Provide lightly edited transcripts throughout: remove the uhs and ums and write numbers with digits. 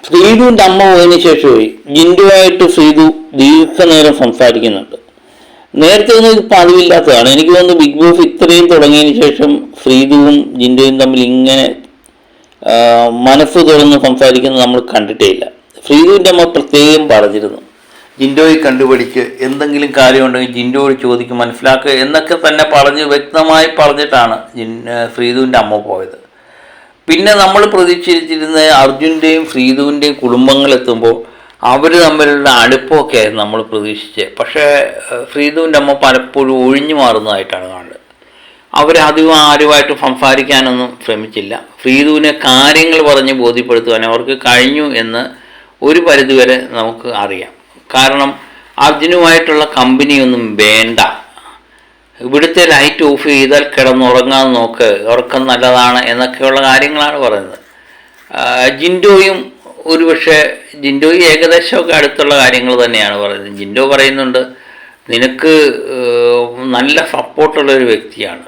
ശ്രീധുവിൻ്റെ അമ്മ പോയതിനു ശേഷമായി ജിൻഡുവായിട്ട് ശ്രീധു ദീർഘനേരം സംസാരിക്കുന്നുണ്ട്. നേരത്തെ ഒന്നും ഇത് പതിവില്ലാത്തതാണ്. എനിക്ക് തോന്നുന്നു ബിഗ് ബോസ് ഇത്രയും തുടങ്ങിയതിന് ശേഷം ശ്രീധുവും ജിൻഡോയും തമ്മിൽ ഇങ്ങനെ മനസ്സ് തുറന്ന് സംസാരിക്കുന്നത് നമ്മൾ കണ്ടിട്ടേ ഇല്ല. ശ്രീധുവിൻ്റെ അമ്മ പ്രത്യേകം പറഞ്ഞിരുന്നു, ജിൻഡോയെ കണ്ടുപിടിച്ച് എന്തെങ്കിലും കാര്യമുണ്ടെങ്കിൽ ജിൻഡോയോട് ചോദിക്കും, മനസ്സിലാക്കുക എന്നൊക്കെ തന്നെ വ്യക്തമായി പറഞ്ഞിട്ടാണ് ശ്രീധുവിൻ്റെ അമ്മ പോയത്. പിന്നെ നമ്മൾ പ്രതീക്ഷിച്ചിരുന്ന അർജുൻ്റെയും ശ്രീധുവിൻ്റെയും കുടുംബങ്ങളെത്തുമ്പോൾ അവർ തമ്മിലുള്ള അടുപ്പമൊക്കെ ആയിരുന്നു നമ്മൾ പ്രതീക്ഷിച്ചത്. പക്ഷേ ശ്രീധുവിൻ്റെ അമ്മ പലപ്പോഴും ഒഴിഞ്ഞു മാറുന്നതായിട്ടാണ് കാണുന്നത്. അവരധികം ആരുമായിട്ട് സംസാരിക്കാനൊന്നും ശ്രമിച്ചില്ല. ശ്രീധുവിനെ കാര്യങ്ങൾ പറഞ്ഞ് ബോധ്യപ്പെടുത്തുവാൻ അവർക്ക് കഴിഞ്ഞു എന്ന് ഒരു പരിധിവരെ നമുക്ക് അറിയാം. കാരണം അർജുനുമായിട്ടുള്ള കമ്പനിയൊന്നും വേണ്ട, ഇവിടുത്തെ ലൈറ്റ് ഓഫ് ചെയ്താൽ കിടന്നുറങ്ങാൻ നോക്ക്, ഉറക്കം നല്ലതാണ് എന്നൊക്കെയുള്ള കാര്യങ്ങളാണ് പറയുന്നത്. ജിൻഡോയും ജിൻഡോയും ഏകദേശമൊക്കെ അടുത്തുള്ള കാര്യങ്ങൾ തന്നെയാണ് പറയുന്നത്. ജിൻഡോ പറയുന്നുണ്ട്, നിനക്ക് നല്ല സപ്പോർട്ടുള്ളൊരു വ്യക്തിയാണ്,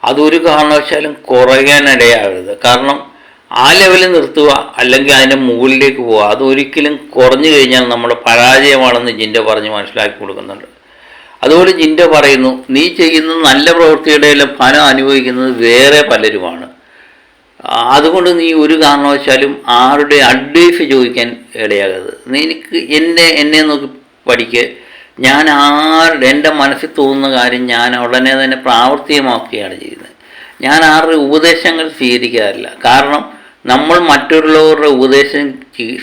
അതൊരു കാരണവശാലും കുറയാനിടയാകരുത്. കാരണം ആ ലെവലിൽ നിർത്തുക അല്ലെങ്കിൽ അതിൻ്റെ മുകളിലേക്ക് പോവുക, അതൊരിക്കലും കുറഞ്ഞു കഴിഞ്ഞാൽ നമ്മുടെ പരാജയമാണെന്ന് ജിൻഡോ പറഞ്ഞ് മനസ്സിലാക്കി കൊടുക്കുന്നുണ്ട്. അതുപോലെ ജിൻഡോ പറയുന്നു, നീ ചെയ്യുന്ന നല്ല പ്രവൃത്തിയുടെ എല്ലാം ഫലം അനുഭവിക്കുന്നത് വേറെ പലരുമാണ്. അതുകൊണ്ട് നീ ഒരു കാരണവശാലും ആരുടെ അഡ്വൈസ് ചോദിക്കാൻ ഇടയാകരുത്. നിനക്ക് എന്നെ നോക്കി പഠിക്കുക. ഞാൻ എൻ്റെ മനസ്സിൽ തോന്നുന്ന കാര്യം ഞാൻ ഉടനെ തന്നെ പ്രാവർത്തികമാക്കുകയാണ് ചെയ്യുന്നത്. ഞാൻ ആരുടെ ഉപദേശങ്ങൾ സ്വീകരിക്കാറില്ല. കാരണം നമ്മൾ മറ്റുള്ളവരുടെ ഉപദേശം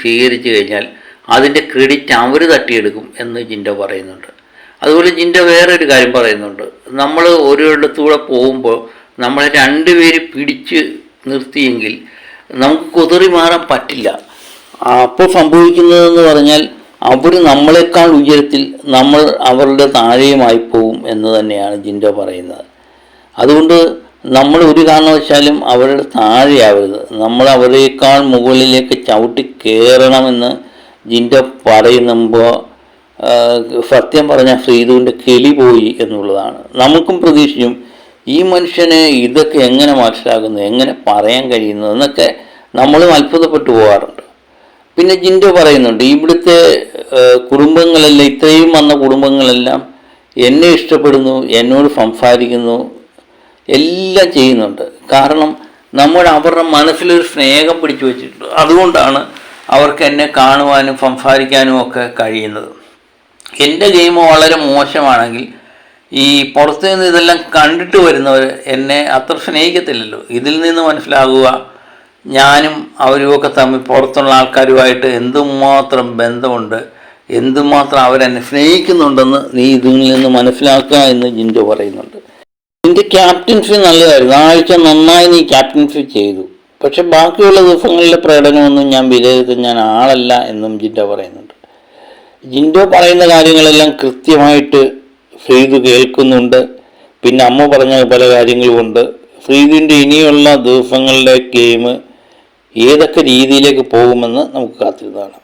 സ്വീകരിച്ചു കഴിഞ്ഞാൽ അതിൻ്റെ ക്രെഡിറ്റ് അവർ തട്ടിയെടുക്കും എന്ന് ജിൻഡോ പറയുന്നുണ്ട്. അതുപോലെ ജിൻഡോ വേറൊരു കാര്യം പറയുന്നുണ്ട്, നമ്മൾ ഒരിടത്തൂടെ പോകുമ്പോൾ നമ്മളെ രണ്ടുപേര് പിടിച്ച് നിർത്തിയെങ്കിൽ നമുക്ക് കുതറി മാറാൻ പറ്റില്ല. അപ്പോൾ സംഭവിക്കുന്നതെന്ന് പറഞ്ഞാൽ അവർ നമ്മളെക്കാൾ ഉയരത്തിൽ, നമ്മൾ അവരുടെ താഴെയുമായി പോവും എന്ന് തന്നെയാണ് ജിൻഡോ പറയുന്നത്. അതുകൊണ്ട് നമ്മൾ ഒരു കാരണവശാലും അവരുടെ താഴെയാവരുത്, നമ്മൾ അവരേക്കാൾ മുകളിലേക്ക് ചവിട്ടി കയറണമെന്ന് ജിൻഡോ പറയുമ്പോൾ സത്യം പറഞ്ഞാൽ ശ്രീധുവിൻ്റെ കിളി പോയി എന്നുള്ളതാണ്. നമുക്കും പ്രതീക്ഷിക്കും ഈ മനുഷ്യനെ ഇതൊക്കെ എങ്ങനെ മനസ്സിലാക്കുന്നു, എങ്ങനെ പറയാൻ കഴിയുന്നു എന്നൊക്കെ നമ്മളും അത്ഭുതപ്പെട്ടു പോകാറുണ്ട്. പിന്നെ ജിൻഡോ പറയുന്നുണ്ട്, ഇവിടുത്തെ കുടുംബങ്ങളെല്ലാം, ഇത്രയും വന്ന കുടുംബങ്ങളെല്ലാം എന്നെ ഇഷ്ടപ്പെടുന്നു, എന്നോട് സംസാരിക്കുന്നു, എല്ലാം ചെയ്യുന്നുണ്ട്. കാരണം അവരുടെ മനസ്സിലൊരു സ്നേഹം പിടിച്ചു വച്ചിട്ടുണ്ട്. അതുകൊണ്ടാണ് അവർക്ക് എന്നെ കാണുവാനും സംസാരിക്കാനും ഒക്കെ കഴിയുന്നത്. എൻ്റെ ഗെയിം വളരെ മോശമാണെങ്കിൽ ഈ പുറത്തു നിന്ന് ഇതെല്ലാം കണ്ടിട്ട് വരുന്നവർ എന്നെ അത്ര സ്നേഹിക്കത്തില്ലല്ലോ. ഇതിൽ നിന്ന് മനസ്സിലാകുക ഞാനും അവരുമൊക്കെ തമ്മിൽ പുറത്തുള്ള ആൾക്കാരുമായിട്ട് എന്തുമാത്രം ബന്ധമുണ്ട്, എന്തുമാത്രം അവരെന്നെ സ്നേഹിക്കുന്നുണ്ടെന്ന് നീ ഇതിൽ നിന്ന് മനസ്സിലാക്കുക എന്ന് ജിൻഡോ പറയുന്നുണ്ട്. നിൻ്റെ ക്യാപ്റ്റൻസി നല്ലതായിരുന്നു, ആഴ്ച നന്നായി നീ ക്യാപ്റ്റൻസി ചെയ്തു, പക്ഷെ ബാക്കിയുള്ള ദിവസങ്ങളിലെ പ്രകടനമൊന്നും ഞാൻ വിലയിരുത്താൻ ഞാൻ ആളല്ല എന്നും ജിൻഡോ പറയുന്നുണ്ട്. ജിൻഡോ പറയുന്ന കാര്യങ്ങളെല്ലാം കൃത്യമായിട്ട് ശ്രീധു കേൾക്കുന്നുണ്ട്. പിന്നെ അമ്മ പറഞ്ഞ പല കാര്യങ്ങളുമുണ്ട്. ശ്രീധുവിൻ്റെ ഇനിയുള്ള ദിവസങ്ങളിലെ ഗെയിം ഏതൊക്കെ രീതിയിലേക്ക് പോകുമെന്ന് നമുക്ക് കാത്തിരുന്നതാണ്.